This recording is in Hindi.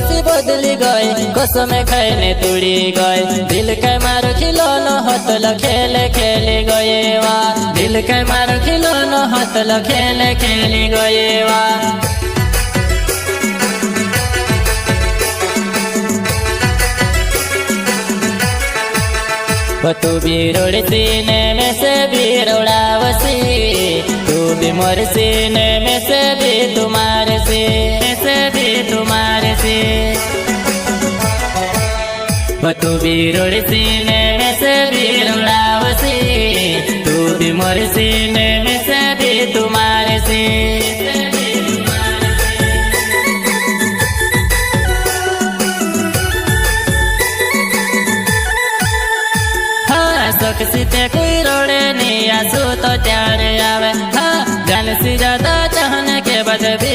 सी बदली गई कसम खाने तुड़ी गई दिल के मार खिलौनो हतल खेले खेली गए वा दिल के मार खिलौनो हतल खेले खेली गए वा तू भी रोड़ सीने में से भी रोड़ावसी तू भी मोर सीने में से भी तुम्हारे से भी तुम्हारे से तू भी रोड़ सीने में से भी रोड़ावसी तू भी मोर सीने में से भी तुम्हारे से सीते कोई रोड़े नहीं आंसू तो त्यारे आवे हाँ जान सी ज्यादा चाहने के बाद भी